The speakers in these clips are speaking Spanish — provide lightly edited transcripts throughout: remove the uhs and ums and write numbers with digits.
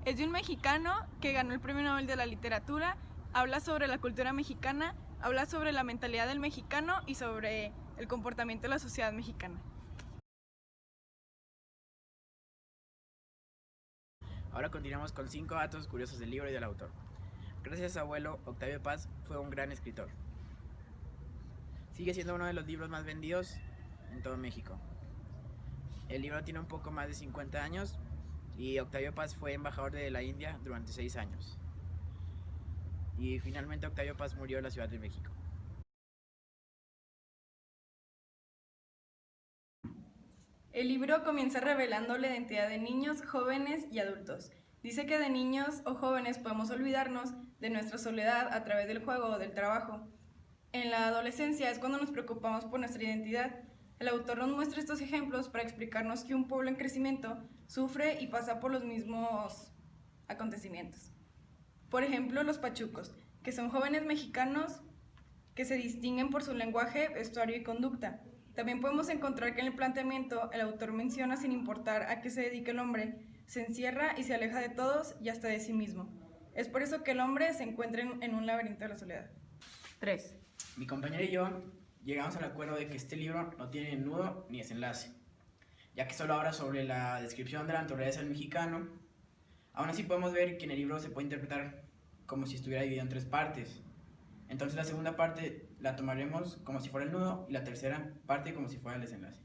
Es de un mexicano que ganó el Premio Nobel de la Literatura, habla sobre la cultura mexicana, habla sobre la mentalidad del mexicano y sobre el comportamiento de la sociedad mexicana. Ahora continuamos con 5 datos curiosos del libro y del autor. Gracias a su abuelo, Octavio Paz fue un gran escritor. Sigue siendo uno de los libros más vendidos en todo México. El libro tiene un poco más de 50 años y Octavio Paz fue embajador de la India durante 6 años. Y finalmente Octavio Paz murió en la Ciudad de México. El libro comienza revelando la identidad de niños, jóvenes y adultos. Dice que de niños o jóvenes podemos olvidarnos de nuestra soledad a través del juego o del trabajo. En la adolescencia es cuando nos preocupamos por nuestra identidad. El autor nos muestra estos ejemplos para explicarnos que un pueblo en crecimiento sufre y pasa por los mismos acontecimientos. Por ejemplo, los pachucos, que son jóvenes mexicanos que se distinguen por su lenguaje, vestuario y conducta. También podemos encontrar que en el planteamiento el autor menciona, sin importar a qué se dedique el hombre, se encierra y se aleja de todos y hasta de sí mismo. Es por eso que el hombre se encuentra en un laberinto de la soledad. 3. Mi compañero y yo llegamos al acuerdo de que este libro no tiene ni nudo ni desenlace, ya que solo habla sobre la descripción de la naturaleza del mexicano. Aún así podemos ver que en el libro se puede interpretar como si estuviera dividido en 3 partes. Entonces la segunda parte la tomaremos como si fuera el nudo y la tercera parte como si fuera el desenlace.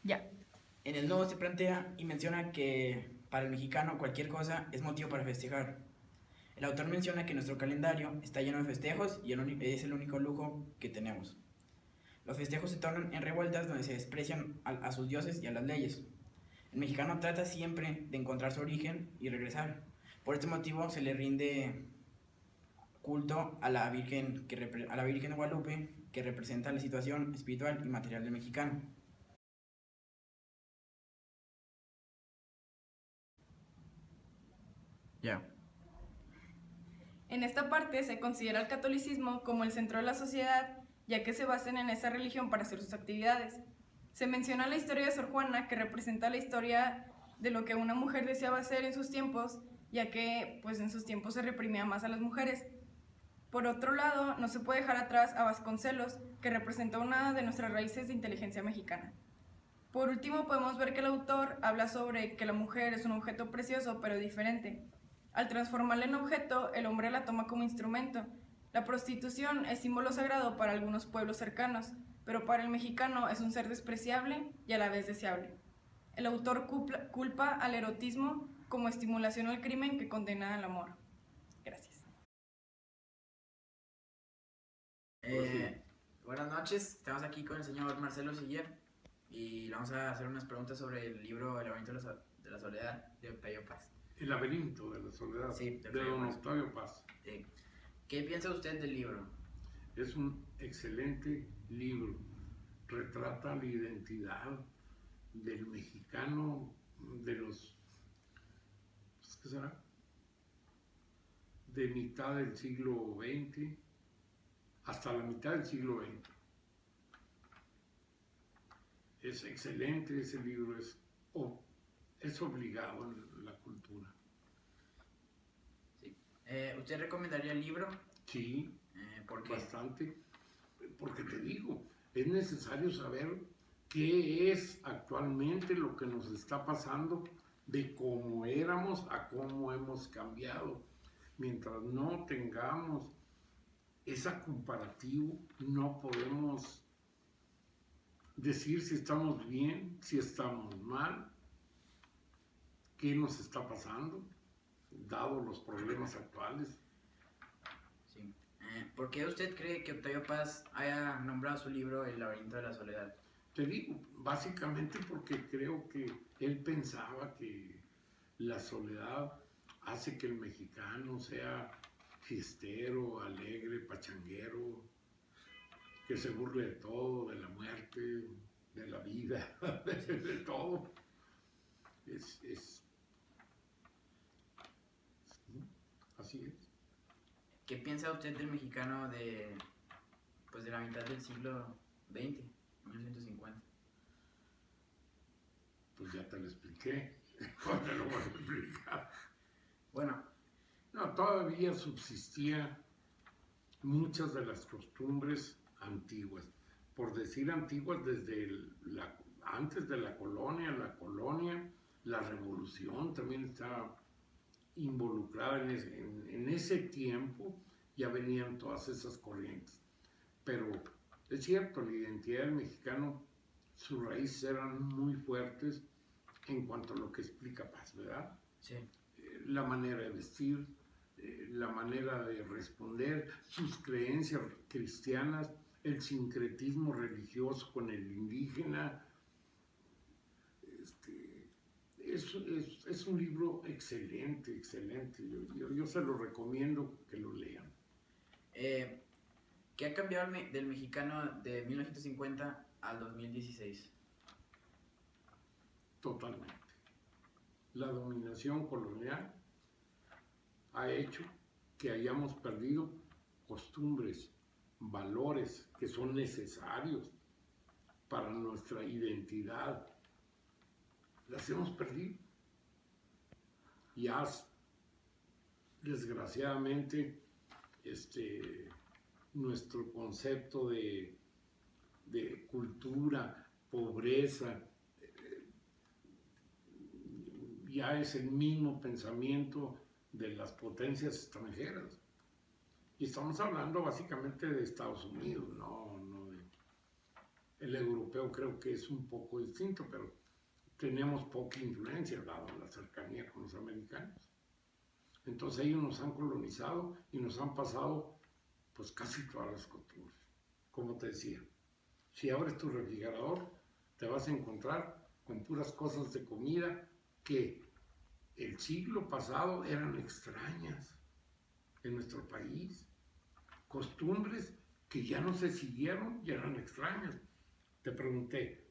Ya. En el nudo se plantea y menciona que para el mexicano cualquier cosa es motivo para festejar. El autor menciona que nuestro calendario está lleno de festejos y es el único lujo que tenemos. Los festejos se tornan en revueltas donde se desprecian a sus dioses y a las leyes. El mexicano trata siempre de encontrar su origen y regresar. Por este motivo se le rinde culto a la Virgen de Guadalupe, que representa la situación espiritual y material del mexicano. Ya. En esta parte se considera el catolicismo como el centro de la sociedad, ya que se basan en esa religión para hacer sus actividades. Se menciona la historia de Sor Juana, que representa la historia de lo que una mujer deseaba hacer en sus tiempos, ya que pues en sus tiempos se reprimía más a las mujeres. Por otro lado, no se puede dejar atrás a Vasconcelos, que representa una de nuestras raíces de inteligencia mexicana. Por último, podemos ver que el autor habla sobre que la mujer es un objeto precioso pero diferente. Al transformarla en objeto, el hombre la toma como instrumento. La prostitución es símbolo sagrado para algunos pueblos cercanos, pero para el mexicano es un ser despreciable y a la vez deseable. El autor culpa al erotismo como estimulación al crimen que condena al amor. Gracias. Buenas noches, estamos aquí con el señor Marcelo Siller y le vamos a hacer unas preguntas sobre el libro El laberinto de la soledad de Octavio Paz. El laberinto de la soledad, Sí, de don Octavio Paz. ¿Qué piensa usted del libro? Es un excelente libro. Retrata la identidad del mexicano de los, ¿qué será? De mitad del siglo XX hasta la mitad del siglo XX. Es excelente ese libro, es obligado en la cultura. Sí. ¿Usted recomendaría el libro? Sí, ¿por qué? Bastante, porque te digo, es necesario saber qué es actualmente lo que nos está pasando, de cómo éramos a cómo hemos cambiado. Mientras no tengamos esa comparativo, no podemos decir si estamos bien, si estamos mal, qué nos está pasando, dado los problemas actuales. Sí. ¿Por qué usted cree que Octavio Paz haya nombrado su libro El laberinto de la soledad? Te digo, básicamente porque creo que él pensaba que la soledad hace que el mexicano sea fiestero, alegre, pachanguero, que se burle de todo, de la muerte, de la vida, de todo. Así es. ¿Qué piensa usted del mexicano de la mitad del siglo XX, 1950? Pues ya te lo expliqué, no te lo voy a explicar. Bueno, No, todavía subsistía muchas de las costumbres antiguas. Por decir antiguas, antes de la colonia, la revolución también estaba involucrada en ese tiempo, ya venían todas esas corrientes. Pero es cierto, la identidad del mexicano, sus raíces eran muy fuertes en cuanto a lo que explica Paz, ¿verdad? sí. La manera de vestir, la manera de responder, sus creencias cristianas, el sincretismo religioso con el indígena. Es un libro excelente, excelente. Yo se lo recomiendo que lo lean. ¿Qué ha cambiado del mexicano de 1950 al 2016? Totalmente. La dominación colonial ha hecho que hayamos perdido costumbres, valores que son necesarios para nuestra identidad. Las hemos perdido. Ya, desgraciadamente, nuestro concepto de cultura, pobreza, ya es el mismo pensamiento de las potencias extranjeras. Y estamos hablando básicamente de Estados Unidos, no de... El europeo creo que es un poco distinto, pero tenemos poca influencia dado la cercanía con los americanos. Entonces ellos nos han colonizado y nos han pasado pues casi todas las costumbres. Como te decía, si abres tu refrigerador te vas a encontrar con puras cosas de comida que el siglo pasado eran extrañas en nuestro país. Costumbres que ya no se siguieron y eran extrañas. Te pregunté,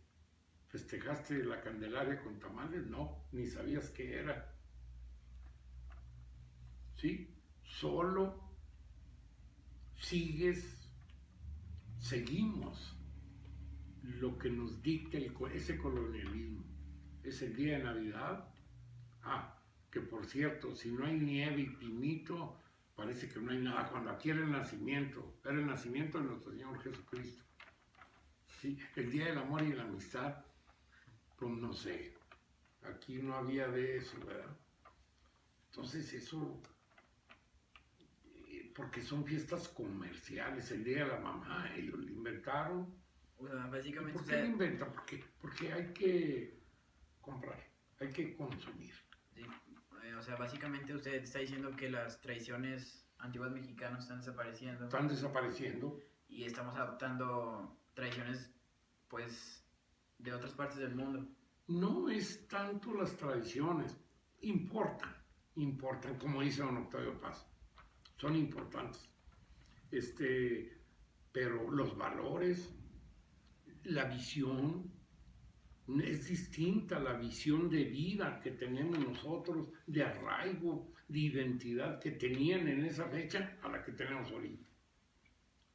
¿festejaste la Candelaria con tamales? No, ni sabías qué era. ¿Sí? Solo seguimos lo que nos dicta ese colonialismo. Es el día de Navidad. Que por cierto, si no hay nieve y pinito, parece que no hay nada. Cuando aquí era el nacimiento de nuestro Señor Jesucristo. ¿Sí? El día del amor y la amistad, pues no sé, aquí no había de eso, ¿verdad? Entonces eso, porque son fiestas comerciales, el día de la mamá, ellos lo inventaron. O sea, básicamente... ¿Por qué lo inventan? Porque hay que comprar, hay que consumir. Sí. O sea, básicamente usted está diciendo que las tradiciones antiguas mexicanas están desapareciendo. Están desapareciendo. Y estamos adoptando tradiciones, pues, de otras partes del mundo. No es tanto las tradiciones, importan, como dice don Octavio Paz, son importantes. Pero los valores, la visión, es distinta la visión de vida que tenemos nosotros, de arraigo, de identidad que tenían en esa fecha a la que tenemos ahorita.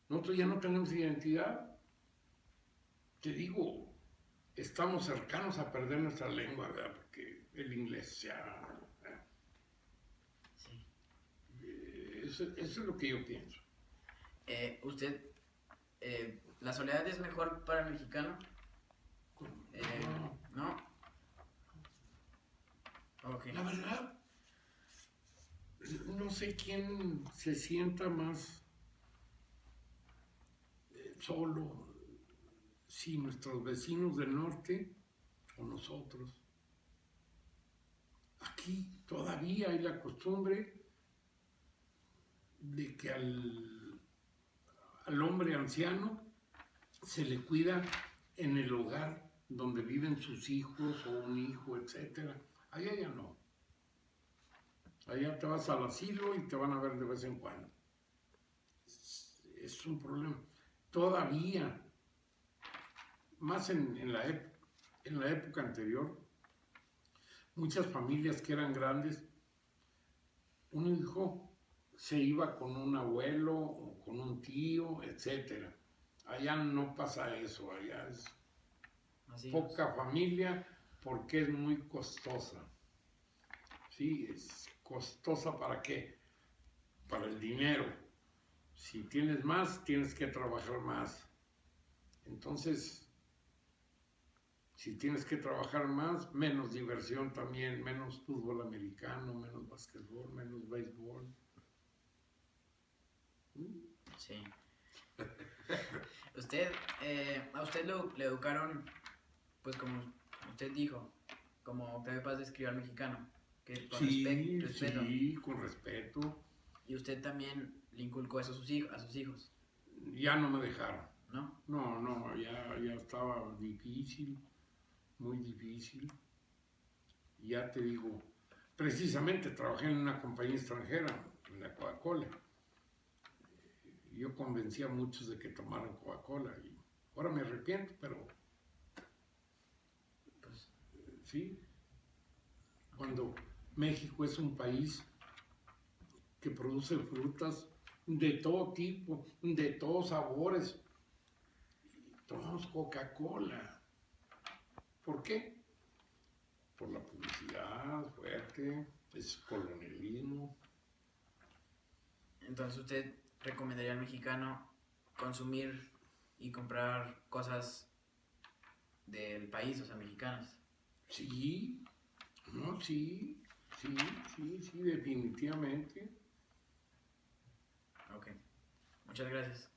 Nosotros ya no tenemos identidad. Te digo, estamos cercanos a perder nuestra lengua, ¿verdad? Porque el inglés ya... Sí. Eso es lo que yo pienso. ¿La soledad es mejor para el mexicano? ¿No? Okay. La verdad, no sé quién se sienta más solo, si nuestros vecinos del norte o nosotros. Aquí todavía hay la costumbre de que al hombre anciano se le cuida en el hogar donde viven sus hijos o un hijo, etc. Allá ya no. Allá te vas al asilo y te van a ver de vez en cuando. Es un problema. Todavía, más en la época anterior, muchas familias que eran grandes, un hijo se iba con un abuelo o con un tío, etc. Allá no pasa eso, allá es poca familia, porque es muy costosa. Sí, es costosa ¿para qué? Para el dinero. Si tienes más, tienes que trabajar más. Entonces, si tienes que trabajar más, menos diversión también, menos fútbol americano, menos básquetbol, menos béisbol. Sí. A usted le educaron, pues como usted dijo, como Octavio Paz describió al mexicano, que con respeto. Sí, con respeto. Y usted también le inculcó eso a sus hijos, Ya no me dejaron. ¿no? No, ya estaba difícil, muy difícil. Ya te digo, precisamente trabajé en una compañía extranjera, en la Coca-Cola. Yo convencí a muchos de que tomaran Coca-Cola y ahora me arrepiento, pero Pues, sí, cuando México es un país que produce frutas de todo tipo, de todos sabores, tomamos Coca-Cola. ¿Por qué? Por la publicidad fuerte, es colonialismo. entonces usted recomendaría al mexicano consumir y comprar cosas del país, o sea, mexicanas. Sí, no, sí, definitivamente. Ok, muchas gracias.